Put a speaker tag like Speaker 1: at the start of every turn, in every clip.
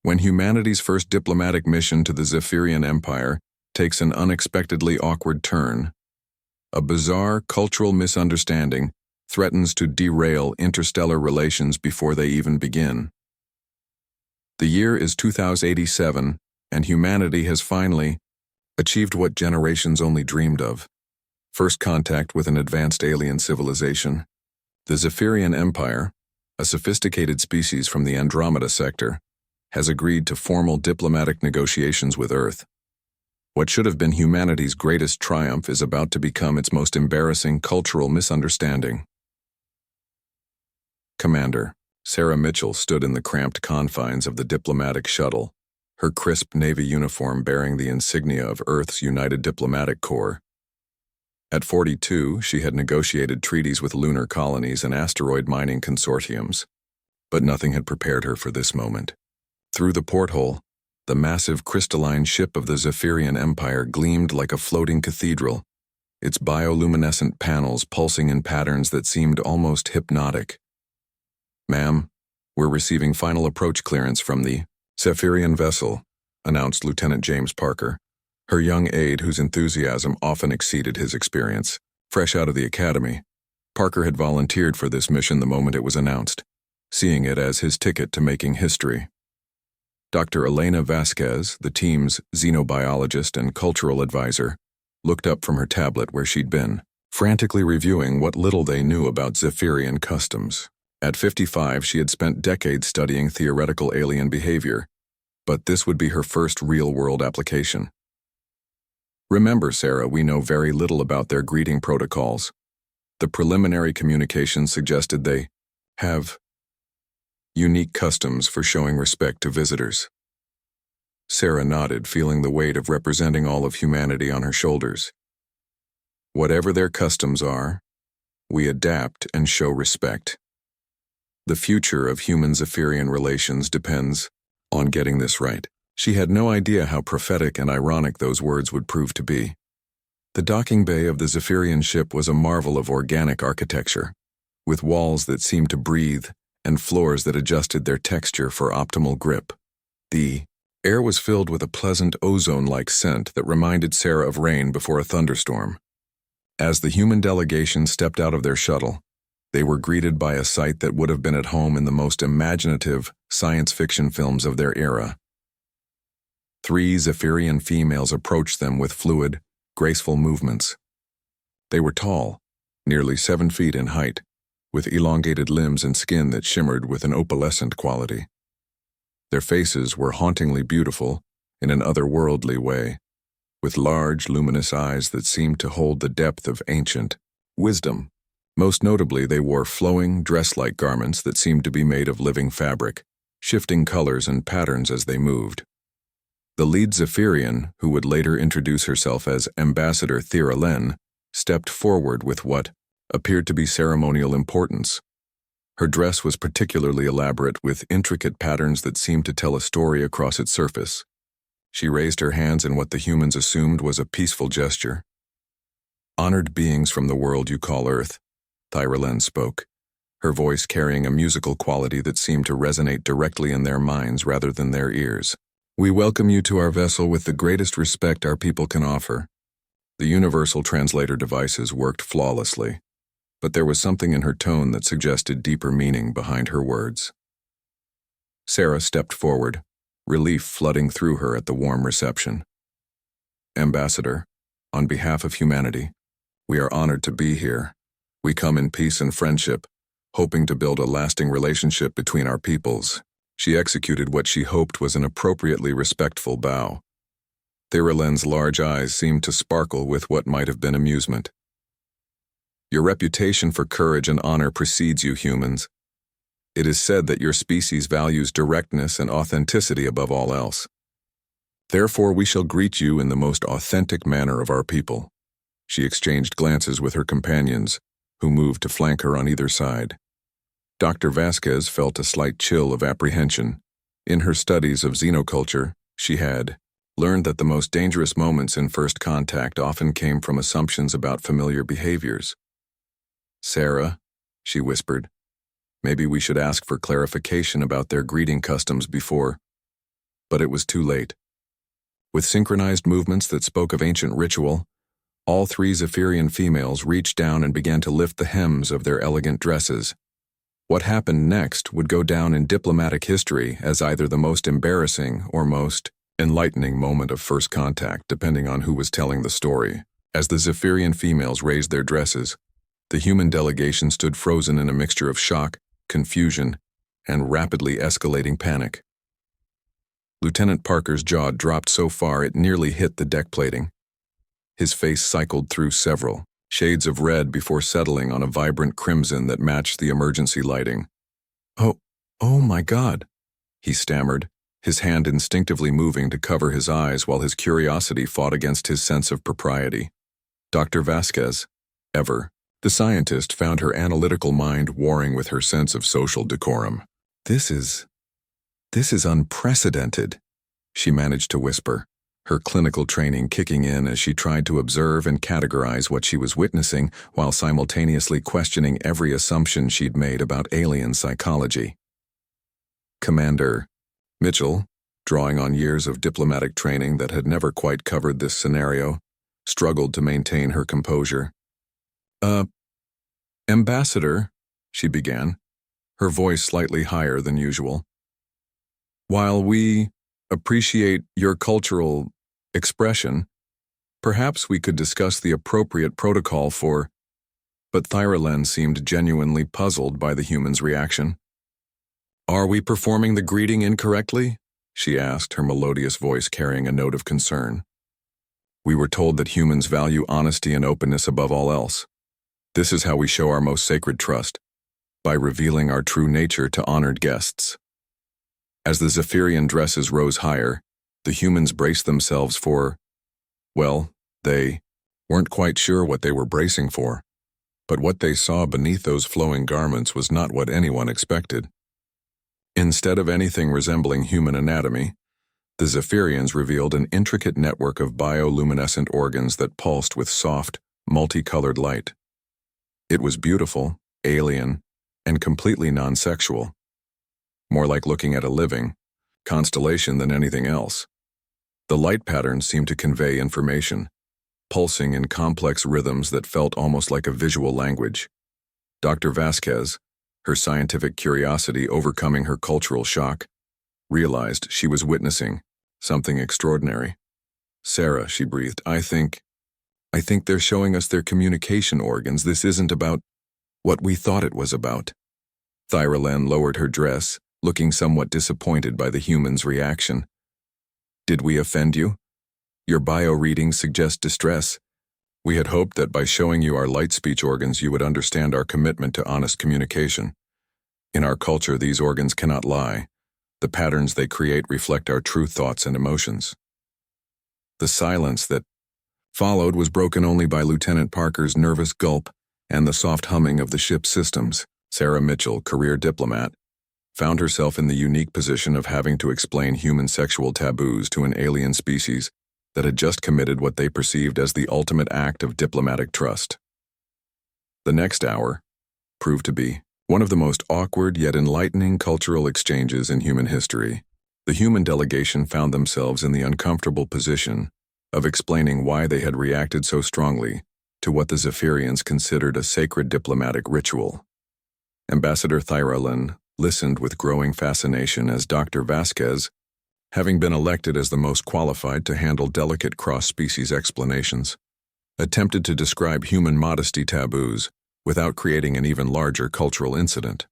Speaker 1: When humanity's first diplomatic mission to the Zephyrian Empire takes an unexpectedly awkward turn, a bizarre cultural misunderstanding threatens to derail interstellar relations before they even begin. The year is 2087, and humanity has finally achieved what generations only dreamed of: first contact with an advanced alien civilization. The Zephyrian Empire, a sophisticated species from the Andromeda sector, has agreed to formal diplomatic negotiations with Earth. What should have been humanity's greatest triumph is about to become its most embarrassing cultural misunderstanding. Commander Sarah Mitchell stood in the cramped confines of the diplomatic shuttle, her crisp Navy uniform bearing the insignia of Earth's United Diplomatic Corps. At 42, she had negotiated treaties with lunar colonies and asteroid mining consortiums, but nothing had prepared her for this moment. Through the porthole, the massive crystalline ship of the Zephyrian Empire gleamed like a floating cathedral, its bioluminescent panels pulsing in patterns that seemed almost hypnotic. "Ma'am, we're receiving final approach clearance from the Zephyrian vessel," announced Lieutenant James Parker, her young aide whose enthusiasm often exceeded his experience. Fresh out of the academy, Parker had volunteered for this mission the moment it was announced, seeing it as his ticket to making history. Dr. Elena Vasquez, the team's xenobiologist and cultural advisor, looked up from her tablet where she'd been, frantically reviewing what little they knew about Zephyrian customs. At 55, she had spent decades studying theoretical alien behavior, but this would be her first real-world application. "Remember, Sarah, we know very little about their greeting protocols. The preliminary communications suggested they have unique customs for showing respect to visitors." Sarah nodded, feeling the weight of representing all of humanity on her shoulders. "Whatever their customs are, we adapt and show respect. The future of human-Zephyrian relations depends on getting this right." She had no idea how prophetic and ironic those words would prove to be. The docking bay of the Zephyrian ship was a marvel of organic architecture, with walls that seemed to breathe and floors that adjusted their texture for optimal grip. The air was filled with a pleasant ozone-like scent that reminded Sarah of rain before a thunderstorm. As the human delegation stepped out of their shuttle, they were greeted by a sight that would have been at home in the most imaginative science fiction films of their era. 3 Zephyrian females approached them with fluid, graceful movements. They were tall, nearly 7 feet in height, with elongated limbs and skin that shimmered with an opalescent quality. Their faces were hauntingly beautiful in an otherworldly way, with large, luminous eyes that seemed to hold the depth of ancient wisdom. Most notably, they wore flowing, dress-like garments that seemed to be made of living fabric, shifting colors and patterns as they moved. The lead Zephyrian, who would later introduce herself as Ambassador Thera Len, stepped forward with what appeared to be ceremonial importance. Her dress was particularly elaborate, with intricate patterns that seemed to tell a story across its surface. She raised her hands in what the humans assumed was a peaceful gesture. "Honored beings from the world you call Earth," Thera Len spoke, her voice carrying a musical quality that seemed to resonate directly in their minds rather than their ears. "We welcome you to our vessel with the greatest respect our people can offer." The universal translator devices worked flawlessly, but there was something in her tone that suggested deeper meaning behind her words. Sarah stepped forward, relief flooding through her at the warm reception. "Ambassador, on behalf of humanity, we are honored to be here. We come in peace and friendship, hoping to build a lasting relationship between our peoples." She executed what she hoped was an appropriately respectful bow. Thera Len's large eyes seemed to sparkle with what might have been amusement. "Your reputation for courage and honor precedes you humans. It is said that your species values directness and authenticity above all else. Therefore, we shall greet you in the most authentic manner of our people." She exchanged glances with her companions, who moved to flank her on either side. Dr. Vasquez felt a slight chill of apprehension. In her studies of xenoculture, she had learned that the most dangerous moments in first contact often came from assumptions about familiar behaviors. "Sarah," she whispered, "maybe we should ask for clarification about their greeting customs before." But it was too late. With synchronized movements that spoke of ancient ritual, all three Zephyrian females reached down and began to lift the hems of their elegant dresses. What happened next would go down in diplomatic history as either the most embarrassing or most enlightening moment of first contact, depending on who was telling the story. As the Zephyrian females raised their dresses, the human delegation stood frozen in a mixture of shock, confusion, and rapidly escalating panic. Lieutenant Parker's jaw dropped so far it nearly hit the deck plating. His face cycled through several shades of red before settling on a vibrant crimson that matched the emergency lighting. Oh my God," he stammered, his hand instinctively moving to cover his eyes while his curiosity fought against his sense of propriety. Dr. Vasquez, the scientist, found her analytical mind warring with her sense of social decorum. This is unprecedented," she managed to whisper, her clinical training kicking in as she tried to observe and categorize what she was witnessing while simultaneously questioning every assumption she'd made about alien psychology. Commander Mitchell, drawing on years of diplomatic training that had never quite covered this scenario, struggled to maintain her composure. Ambassador," she began, her voice slightly higher than usual. "While we appreciate your cultural expression, perhaps we could discuss the appropriate protocol for—" But Thyralen seemed genuinely puzzled by the human's reaction. "Are we performing the greeting incorrectly?" she asked, her melodious voice carrying a note of concern. "We were told that humans value honesty and openness above all else. This is how we show our most sacred trust, by revealing our true nature to honored guests." As the Zephyrian dresses rose higher, the humans braced themselves for, well, they weren't quite sure what they were bracing for, but what they saw beneath those flowing garments was not what anyone expected. Instead of anything resembling human anatomy, the Zephyrians revealed an intricate network of bioluminescent organs that pulsed with soft, multicolored light. It was beautiful, alien, and completely non-sexual. More like looking at a living constellation than anything else. The light patterns seemed to convey information, pulsing in complex rhythms that felt almost like a visual language. Dr. Vasquez, her scientific curiosity overcoming her cultural shock, realized she was witnessing something extraordinary. "Sarah," she breathed, I think they're showing us their communication organs. This isn't about what we thought it was about." Thyralen lowered her dress, looking somewhat disappointed by the human's reaction. "Did we offend you? Your bio readings suggest distress. We had hoped that by showing you our light speech organs you would understand our commitment to honest communication. In our culture, these organs cannot lie. The patterns they create reflect our true thoughts and emotions." The silence that followed was broken only by Lieutenant Parker's nervous gulp and the soft humming of the ship's systems. Sarah Mitchell, career diplomat, found herself in the unique position of having to explain human sexual taboos to an alien species that had just committed what they perceived as the ultimate act of diplomatic trust. The next hour proved to be one of the most awkward yet enlightening cultural exchanges in human history. The human delegation found themselves in the uncomfortable position of explaining why they had reacted so strongly to what the Zephyrians considered a sacred diplomatic ritual. Ambassador Thyralen listened with growing fascination as Dr. Vasquez, having been elected as the most qualified to handle delicate cross-species explanations, attempted to describe human modesty taboos without creating an even larger cultural incident.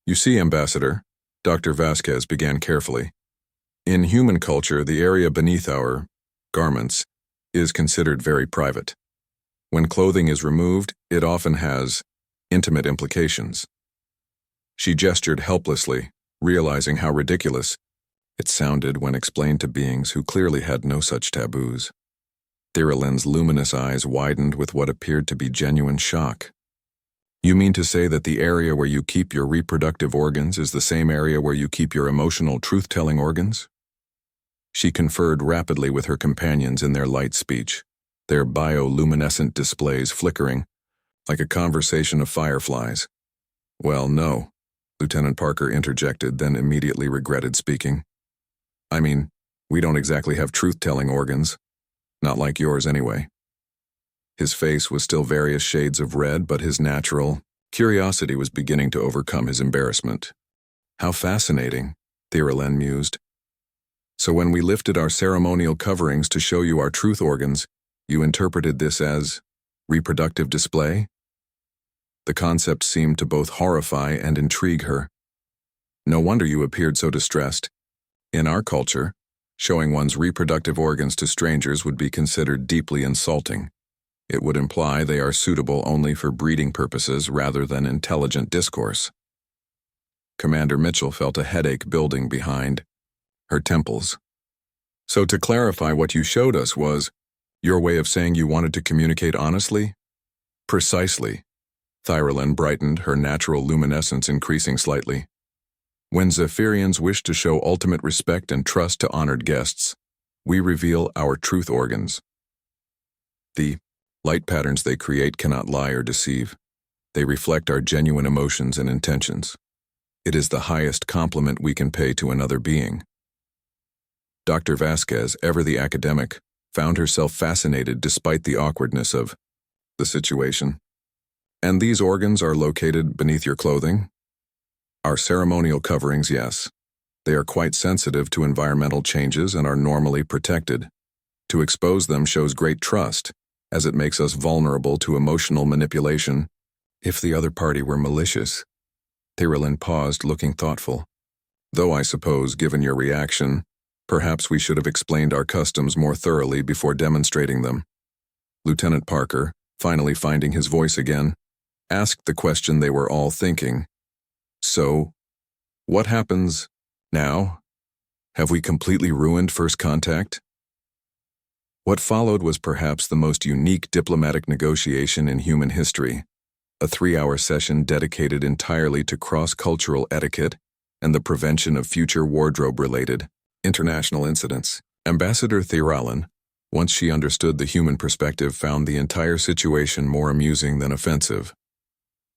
Speaker 1: "You see, Ambassador," Dr. Vasquez began carefully, "in human culture, the area beneath our garments is considered very private. When clothing is removed, it often has intimate implications." She gestured helplessly, realizing how ridiculous it sounded when explained to beings who clearly had no such taboos. Thyralen's luminous eyes widened with what appeared to be genuine shock. "You mean to say that the area where you keep your reproductive organs is the same area where you keep your emotional truth-telling organs?" She conferred rapidly with her companions in their light speech, their bioluminescent displays flickering like a conversation of fireflies. "Well, no," Lieutenant Parker interjected, then immediately regretted speaking. I mean, we don't exactly have truth-telling organs. Not like yours, anyway. His face was still various shades of red, but his natural curiosity was beginning to overcome his embarrassment. How fascinating, Thiralen mused. So when we lifted our ceremonial coverings to show you our truth organs, you interpreted this as reproductive display? The concept seemed to both horrify and intrigue her. No wonder you appeared so distressed. In our culture, showing one's reproductive organs to strangers would be considered deeply insulting. It would imply they are suitable only for breeding purposes rather than intelligent discourse. Commander Mitchell felt a headache building behind her temples. So to clarify, what you showed us was your way of saying you wanted to communicate honestly? Precisely. Thiralen brightened, her natural luminescence increasing slightly. When Zephyrians wish to show ultimate respect and trust to honored guests, we reveal our truth organs. The light patterns they create cannot lie or deceive. They reflect our genuine emotions and intentions. It is the highest compliment we can pay to another being. Dr. Vasquez, ever the academic, found herself fascinated despite the awkwardness of the situation. And these organs are located beneath your clothing? Our ceremonial coverings, yes. They are quite sensitive to environmental changes and are normally protected. To expose them shows great trust, as it makes us vulnerable to emotional manipulation if the other party were malicious. Thiralen paused, looking thoughtful. Though I suppose, given your reaction, perhaps we should have explained our customs more thoroughly before demonstrating them. Lieutenant Parker, finally finding his voice again, asked the question they were all thinking. So, what happens now? Have we completely ruined first contact? What followed was perhaps the most unique diplomatic negotiation in human history. A 3-hour session dedicated entirely to cross-cultural etiquette and the prevention of future wardrobe-related international incidents. Ambassador Thiralen, once she understood the human perspective, found the entire situation more amusing than offensive.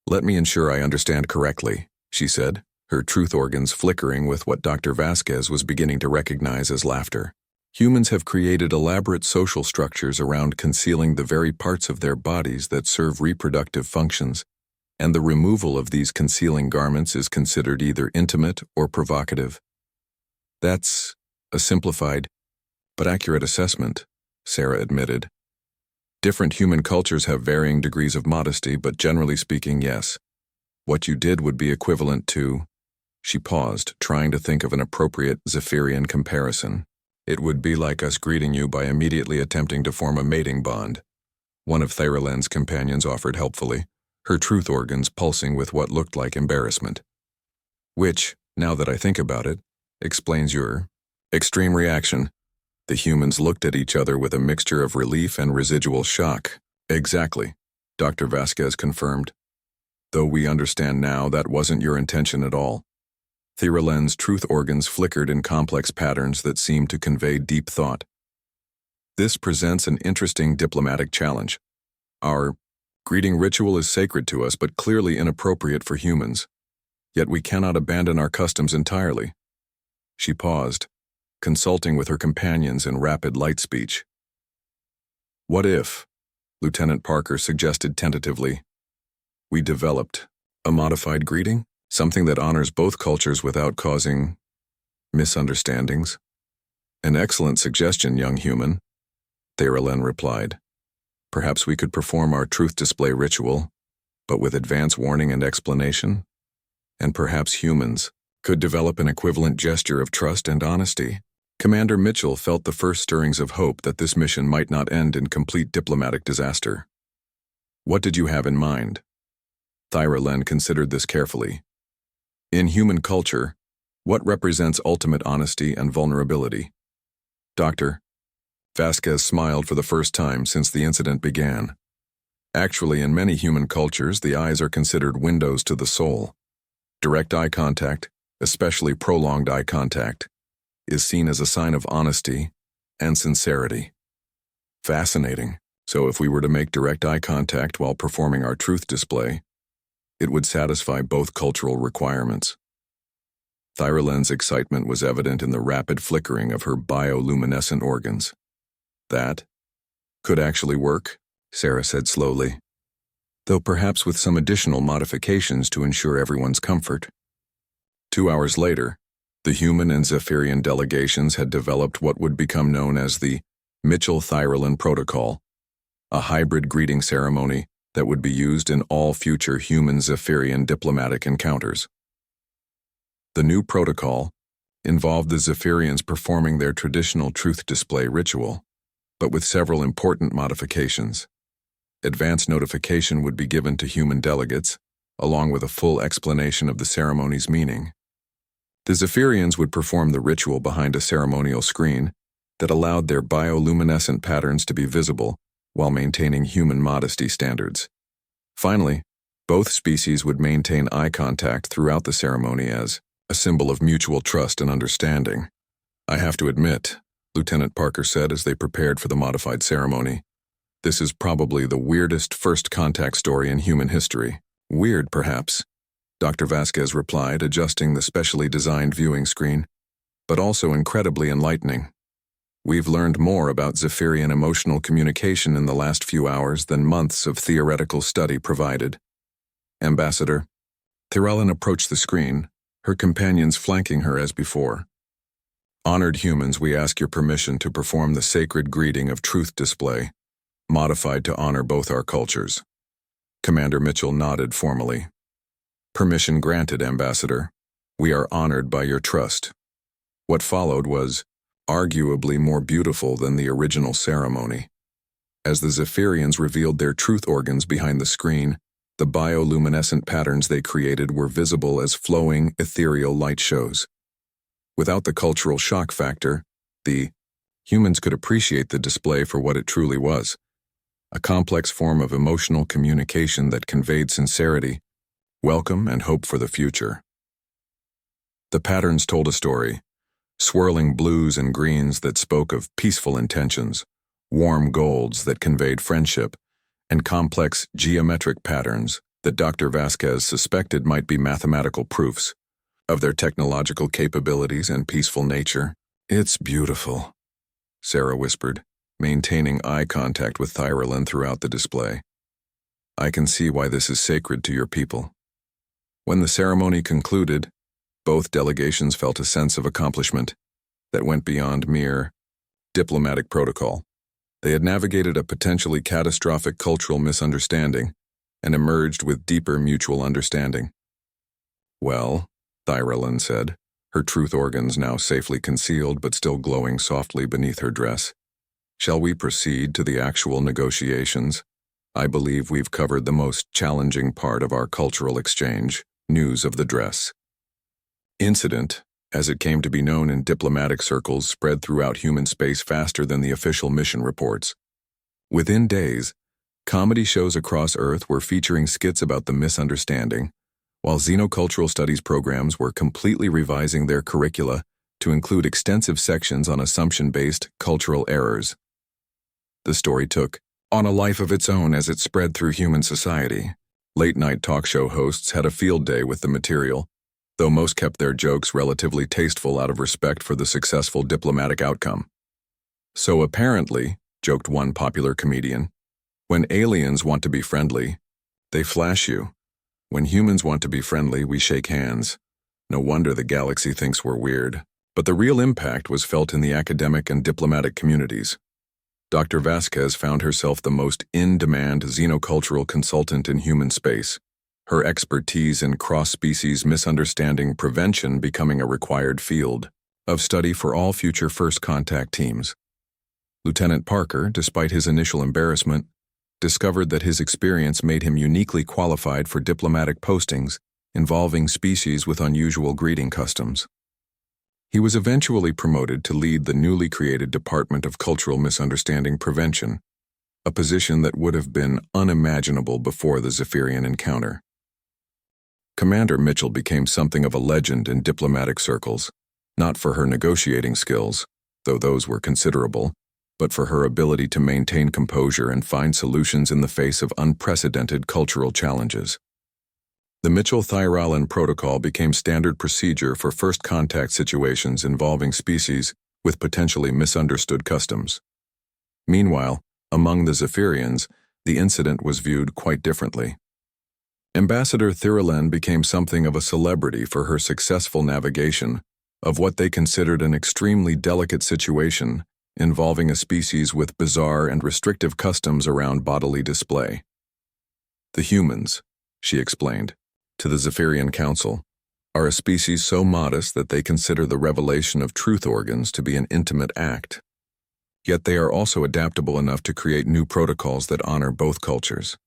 Speaker 1: Let me ensure I understand correctly, she said, her truth organs flickering with what Dr. Vasquez was beginning to recognize as laughter. Humans have created elaborate social structures around concealing the very parts of their bodies that serve reproductive functions, and the removal of these concealing garments is considered either intimate or provocative. That's a simplified but accurate assessment, Sarah admitted. Different human cultures have varying degrees of modesty, but generally speaking, yes. What you did would be equivalent to— She paused, trying to think of an appropriate Zephyrian comparison. It would be like us greeting you by immediately attempting to form a mating bond. One of Thiralen's companions offered helpfully, her truth organs pulsing with what looked like embarrassment. Which, now that I think about it, explains your extreme reaction. The humans looked at each other with a mixture of relief and residual shock. Exactly, Dr. Vasquez confirmed. Though we understand now that wasn't your intention at all. Thiralen's truth organs flickered in complex patterns that seemed to convey deep thought. This presents an interesting diplomatic challenge. Our greeting ritual is sacred to us but clearly inappropriate for humans. Yet we cannot abandon our customs entirely. She paused, consulting with her companions in rapid light speech. What if, Lieutenant Parker suggested tentatively, we developed a modified greeting? Something that honors both cultures without causing misunderstandings? An excellent suggestion, young human, Thiralen replied. Perhaps we could perform our truth display ritual, but with advance warning and explanation? And perhaps humans could develop an equivalent gesture of trust and honesty. Commander Mitchell felt the first stirrings of hope that this mission might not end in complete diplomatic disaster. What did you have in mind? Thiralen considered this carefully. In human culture, what represents ultimate honesty and vulnerability? Dr. Vasquez smiled for the first time since the incident began. Actually, in many human cultures, the eyes are considered windows to the soul. Direct eye contact, especially prolonged eye contact, is seen as a sign of honesty and sincerity. Fascinating. So if we were to make direct eye contact while performing our truth display, it would satisfy both cultural requirements. Thyrolen's excitement was evident in the rapid flickering of her bioluminescent organs. That could actually work, Sarah said slowly, though perhaps with some additional modifications to ensure everyone's comfort. 2 hours later, the human and Zephyrian delegations had developed what would become known as the Mitchell-Thyrolen Protocol, a hybrid greeting ceremony that would be used in all future human-Zephyrian diplomatic encounters. The new protocol involved the Zephyrians performing their traditional truth display ritual, but with several important modifications. Advance notification would be given to human delegates, along with a full explanation of the ceremony's meaning. The Zephyrians would perform the ritual behind a ceremonial screen that allowed their bioluminescent patterns to be visible while maintaining human modesty standards. Finally, both species would maintain eye contact throughout the ceremony as a symbol of mutual trust and understanding. "I have to admit," Lieutenant Parker said as they prepared for the modified ceremony, "this is probably the weirdest first contact story in human history." "Weird, perhaps," Dr. Vasquez replied, adjusting the specially designed viewing screen, "but also incredibly enlightening. We've learned more about Zephyrian emotional communication in the last few hours than months of theoretical study provided." "Ambassador." Thyrolen approached the screen, her companions flanking her as before. "Honored humans, we ask your permission to perform the sacred greeting of truth display, modified to honor both our cultures." Commander Mitchell nodded formally. "Permission granted, Ambassador. We are honored by your trust." What followed was arguably more beautiful than the original ceremony. As the Zephyrians revealed their truth organs behind the screen, the bioluminescent patterns they created were visible as flowing, ethereal light shows. Without the cultural shock factor, the humans could appreciate the display for what it truly was, a complex form of emotional communication that conveyed sincerity, welcome, and hope for the future. The patterns told a story, swirling blues and greens that spoke of peaceful intentions, warm golds that conveyed friendship, and complex geometric patterns that Dr. Vasquez suspected might be mathematical proofs of their technological capabilities and peaceful nature. "It's beautiful," Sarah whispered, maintaining eye contact with Thyrolen throughout the display. "I can see why this is sacred to your people." When the ceremony concluded, both delegations felt a sense of accomplishment that went beyond mere diplomatic protocol. They had navigated a potentially catastrophic cultural misunderstanding and emerged with deeper mutual understanding. "Well," Thyrolen said, her truth organs now safely concealed but still glowing softly beneath her dress, "shall we proceed to the actual negotiations? I believe we've covered the most challenging part of our cultural exchange, news of the dress." Incident, as it came to be known in diplomatic circles, spread throughout human space faster than the official mission reports. Within days, comedy shows across Earth were featuring skits about the misunderstanding, while xenocultural studies programs were completely revising their curricula to include extensive sections on assumption-based cultural errors. The story took on a life of its own as it spread through human society. Late-night talk show hosts had a field day with the material, though most kept their jokes relatively tasteful out of respect for the successful diplomatic outcome. "So apparently," joked one popular comedian, "when aliens want to be friendly, they flash you. When humans want to be friendly, we shake hands. No wonder the galaxy thinks we're weird." But the real impact was felt in the academic and diplomatic communities. Dr. Vasquez found herself the most in-demand xenocultural consultant in human space, her expertise in cross-species misunderstanding prevention becoming a required field of study for all future first contact teams. Lieutenant Parker, despite his initial embarrassment, discovered that his experience made him uniquely qualified for diplomatic postings involving species with unusual greeting customs. He was eventually promoted to lead the newly created Department of Cultural Misunderstanding Prevention, a position that would have been unimaginable before the Zephyrian encounter. Commander Mitchell became something of a legend in diplomatic circles, not for her negotiating skills, though those were considerable, but for her ability to maintain composure and find solutions in the face of unprecedented cultural challenges. The Mitchell-Thyrallen Protocol became standard procedure for first contact situations involving species with potentially misunderstood customs. Meanwhile, among the Zephyrians, the incident was viewed quite differently. Ambassador Thyrallen became something of a celebrity for her successful navigation of what they considered an extremely delicate situation involving a species with bizarre and restrictive customs around bodily display. The humans, she explained, to the Zephyrian Council, are a species so modest that they consider the revelation of truth organs to be an intimate act. Yet they are also adaptable enough to create new protocols that honor both cultures.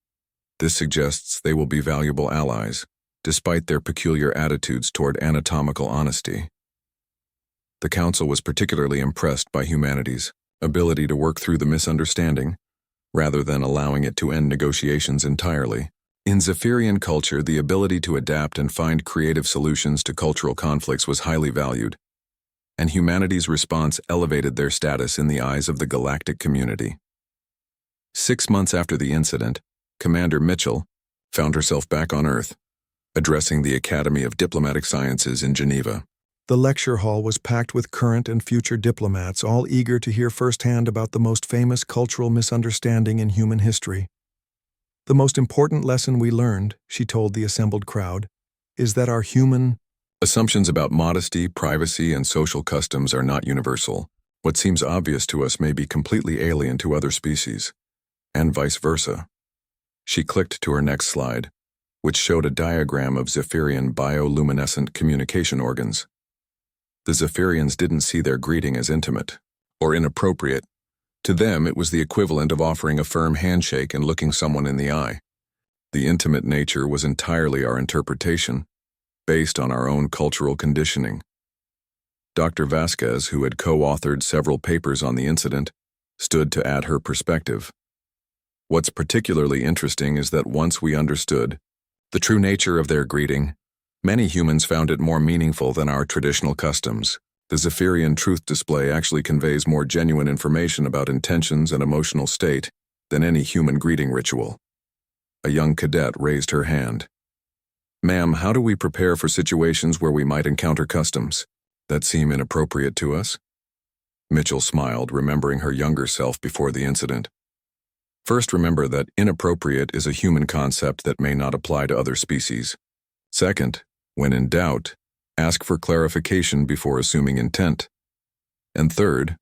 Speaker 1: This suggests they will be valuable allies, despite their peculiar attitudes toward anatomical honesty. The Council was particularly impressed by humanity's ability to work through the misunderstanding, rather than allowing it to end negotiations entirely. In Zephyrian culture, the ability to adapt and find creative solutions to cultural conflicts was highly valued, and humanity's response elevated their status in the eyes of the galactic community. 6 months after the incident, Commander Mitchell found herself back on Earth, addressing the Academy of Diplomatic Sciences in Geneva.
Speaker 2: The lecture hall was packed with current and future diplomats, all eager to hear firsthand about the most famous cultural misunderstanding in human history. The most important lesson we learned, she told the assembled crowd, is that our human
Speaker 1: assumptions about modesty, privacy, and social customs are not universal. What seems obvious to us may be completely alien to other species, and vice versa. She clicked to her next slide, which showed a diagram of Zephyrian bioluminescent communication organs. The Zephyrians didn't see their greeting as intimate or inappropriate. To them, it was the equivalent of offering a firm handshake and looking someone in the eye. The intimate nature was entirely our interpretation, based on our own cultural conditioning. Dr. Vasquez, who had co-authored several papers on the incident, stood to add her perspective. What's particularly interesting is that once we understood the true nature of their greeting, many humans found it more meaningful than our traditional customs. The Zephyrian truth display actually conveys more genuine information about intentions and emotional state than any human greeting ritual. A young cadet raised her hand. "Ma'am, how do we prepare for situations where we might encounter customs that seem inappropriate to us?" Mitchell smiled, remembering her younger self before the incident. "First, remember that inappropriate is a human concept that may not apply to other species. Second, when in doubt, ask for clarification before assuming intent. And third,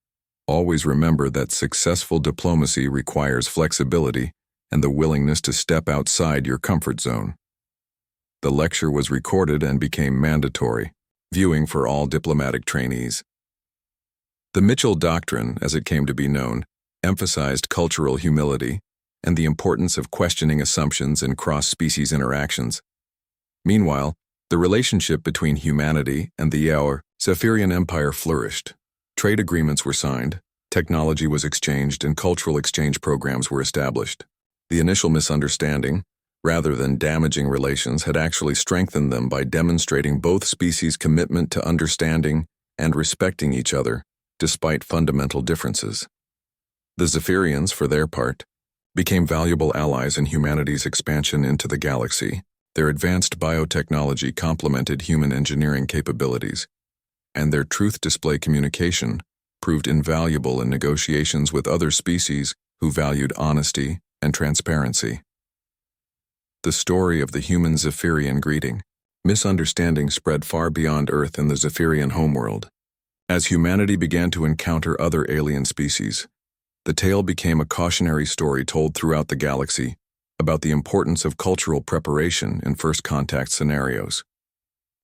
Speaker 1: always remember that successful diplomacy requires flexibility and the willingness to step outside your comfort zone." The lecture was recorded and became mandatory viewing for all diplomatic trainees. The Mitchell Doctrine, as it came to be known, emphasized cultural humility and the importance of questioning assumptions in cross-species interactions. Meanwhile, the relationship between humanity and the Zephyrian Empire flourished. Trade agreements were signed, technology was exchanged, and cultural exchange programs were established. The initial misunderstanding, rather than damaging relations, had actually strengthened them by demonstrating both species' commitment to understanding and respecting each other, despite fundamental differences. The Zephyrians, for their part, became valuable allies in humanity's expansion into the galaxy. Their advanced biotechnology complemented human engineering capabilities, and their truth display communication proved invaluable in negotiations with other species who valued honesty and transparency. The story of the human Zephyrian greeting. Misunderstanding spread far beyond Earth and the Zephyrian homeworld. As humanity began to encounter other alien species, the tale became a cautionary story told throughout the galaxy about the importance of cultural preparation in first contact scenarios.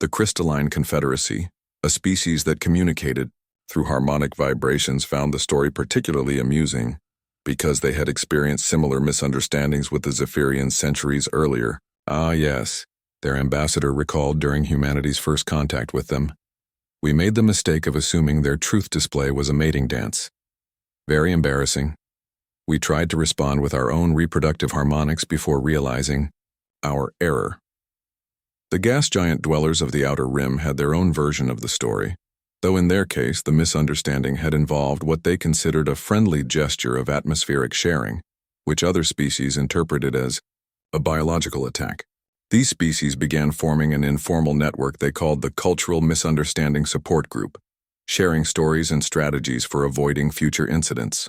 Speaker 1: The Crystalline Confederacy, a species that communicated through harmonic vibrations, found the story particularly amusing because they had experienced similar misunderstandings with the Zephyrians centuries earlier. Ah yes, their ambassador recalled during humanity's first contact with them. "We made the mistake of assuming their truth display was a mating dance. Very embarrassing. We tried to respond with our own reproductive harmonics before realizing our error." The gas giant dwellers of the Outer Rim had their own version of the story, though in their case the misunderstanding had involved what they considered a friendly gesture of atmospheric sharing, which other species interpreted as a biological attack. These species began forming an informal network they called the Cultural Misunderstanding Support Group, sharing stories and strategies for avoiding future incidents.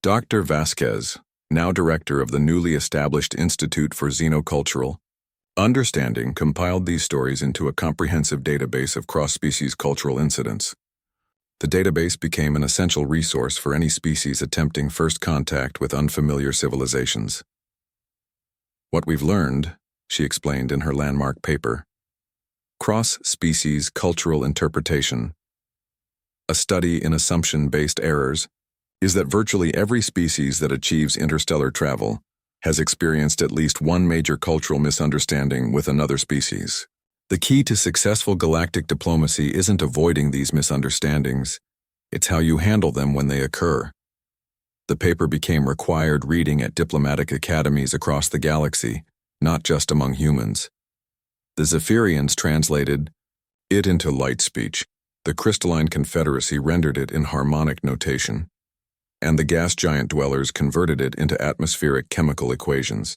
Speaker 1: Dr. Vasquez, now director of the newly established Institute for Xenocultural Understanding, compiled these stories into a comprehensive database of cross-species cultural incidents. The database became an essential resource for any species attempting first contact with unfamiliar civilizations. What we've learned, she explained in her landmark paper, Cross-Species Cultural Interpretation, a study in assumption-based errors, is that virtually every species that achieves interstellar travel has experienced at least one major cultural misunderstanding with another species. The key to successful galactic diplomacy isn't avoiding these misunderstandings, it's how you handle them when they occur. The paper became required reading at diplomatic academies across the galaxy, not just among humans. The Zephyrians translated it into light speech, the Crystalline Confederacy rendered it in harmonic notation, and the gas giant dwellers converted it into atmospheric chemical equations.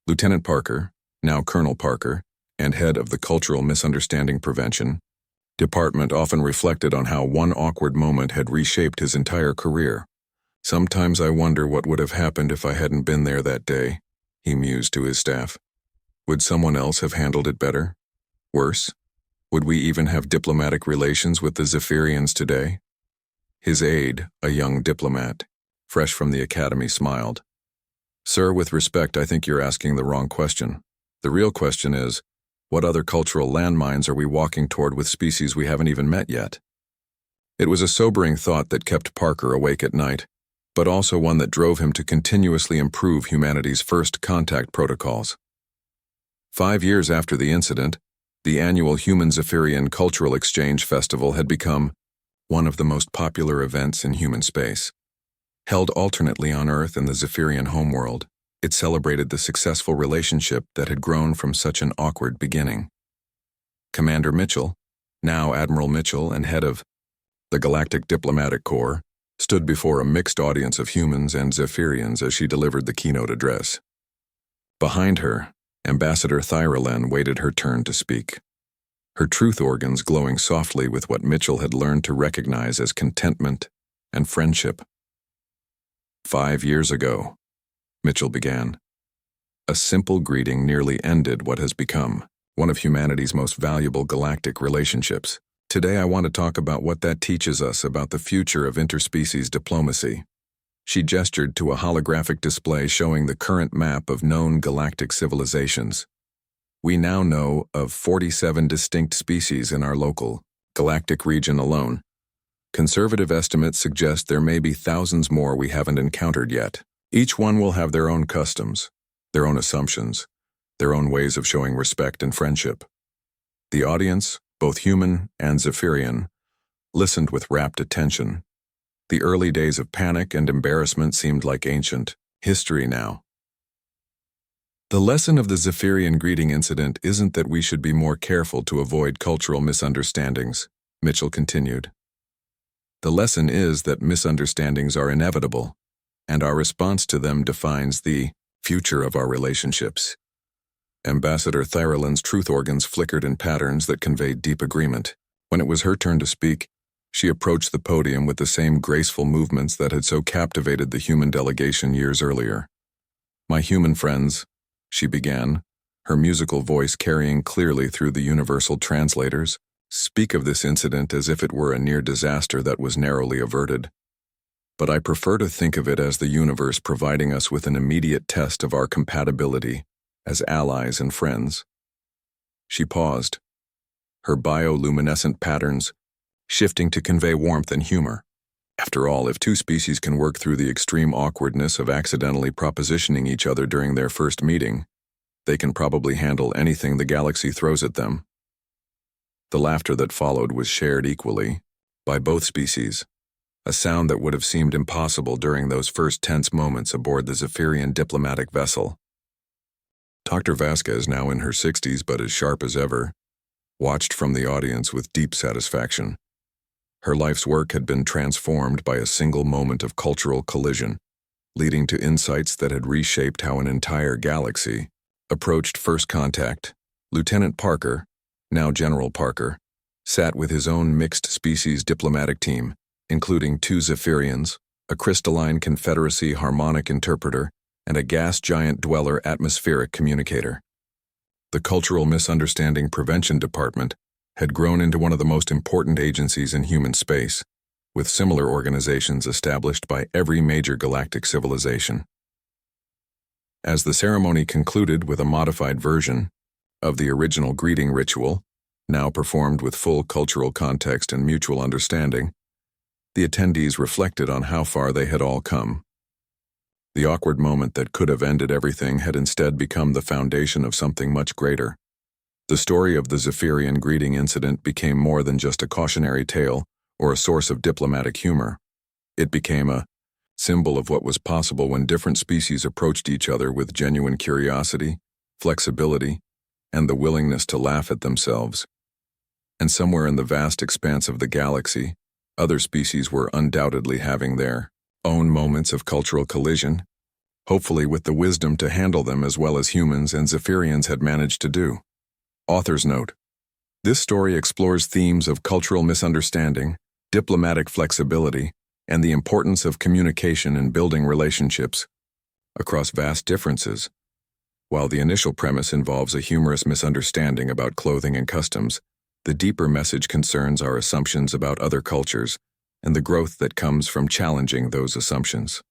Speaker 1: Lieutenant Parker, now Colonel Parker, and head of the Cultural Misunderstanding Prevention Department, often reflected on how one awkward moment had reshaped his entire career. "Sometimes I wonder what would have happened if I hadn't been there that day," he mused to his staff. "Would someone else have handled it better? Worse? Would we even have diplomatic relations with the Zephyrians today?" His aide, a young diplomat, fresh from the academy, smiled. "Sir, with respect, I think you're asking the wrong question. The real question is, what other cultural landmines are we walking toward with species we haven't even met yet?" It was a sobering thought that kept Parker awake at night, but also one that drove him to continuously improve humanity's first contact protocols. 5 years after the incident, the annual Human-Zephyrian Cultural Exchange Festival had become one of the most popular events in human space. Held alternately on Earth and the Zephyrian homeworld, it celebrated the successful relationship that had grown from such an awkward beginning. Commander Mitchell, now Admiral Mitchell and head of the Galactic Diplomatic Corps, stood before a mixed audience of humans and Zephyrians as she delivered the keynote address. Behind her, Ambassador Thyralen waited her turn to speak, her truth organs glowing softly with what Mitchell had learned to recognize as contentment and friendship. 5 years ago, Mitchell began. A simple greeting nearly ended what has become one of humanity's most valuable galactic relationships. Today I want to talk about what that teaches us about the future of interspecies diplomacy. She gestured to a holographic display showing the current map of known galactic civilizations. We now know of 47 distinct species in our local galactic region alone. Conservative estimates suggest there may be thousands more we haven't encountered yet. Each one will have their own customs, their own assumptions, their own ways of showing respect and friendship. The audience, both human and Zephyrian, listened with rapt attention. The early days of panic and embarrassment seemed like ancient history now. The lesson of the Zephyrian greeting incident isn't that we should be more careful to avoid cultural misunderstandings, Mitchell continued. The lesson is that misunderstandings are inevitable, and our response to them defines the future of our relationships. Ambassador Thyralen's truth organs flickered in patterns that conveyed deep agreement. When it was her turn to speak, she approached the podium with the same graceful movements that had so captivated the human delegation years earlier. "My human friends," she began, her musical voice carrying clearly through the universal translators, "speak of this incident as if it were a near disaster that was narrowly averted. But I prefer to think of it as the universe providing us with an immediate test of our compatibility as allies and friends." She paused, her bioluminescent patterns shifting to convey warmth and humor. After all, if two species can work through the extreme awkwardness of accidentally propositioning each other during their first meeting, they can probably handle anything the galaxy throws at them. The laughter that followed was shared equally by both species, a sound that would have seemed impossible during those first tense moments aboard the Zephyrian diplomatic vessel. Dr. Vasquez, now in her 60s but as sharp as ever, watched from the audience with deep satisfaction. Her life's work had been transformed by a single moment of cultural collision, leading to insights that had reshaped how an entire galaxy approached first contact, Lieutenant Parker, now General Parker, sat with his own mixed-species diplomatic team, including 2 Zephyrians, a crystalline Confederacy harmonic interpreter, and a gas giant dweller atmospheric communicator. The Cultural Misunderstanding Prevention Department had grown into one of the most important agencies in human space, with similar organizations established by every major galactic civilization. As the ceremony concluded with a modified version of the original greeting ritual, now performed with full cultural context and mutual understanding, the attendees reflected on how far they had all come. The awkward moment that could have ended everything had instead become the foundation of something much greater. The story of the Zephyrian greeting incident became more than just a cautionary tale or a source of diplomatic humor. It became a symbol of what was possible when different species approached each other with genuine curiosity, flexibility, and the willingness to laugh at themselves. And somewhere in the vast expanse of the galaxy, other species were undoubtedly having their own moments of cultural collision, hopefully with the wisdom to handle them as well as humans and Zephyrians had managed to do. Author's note: this story explores themes of cultural misunderstanding, diplomatic flexibility, and the importance of communication in building relationships across vast differences. While the initial premise involves a humorous misunderstanding about clothing and customs, the deeper message concerns our assumptions about other cultures and the growth that comes from challenging those assumptions.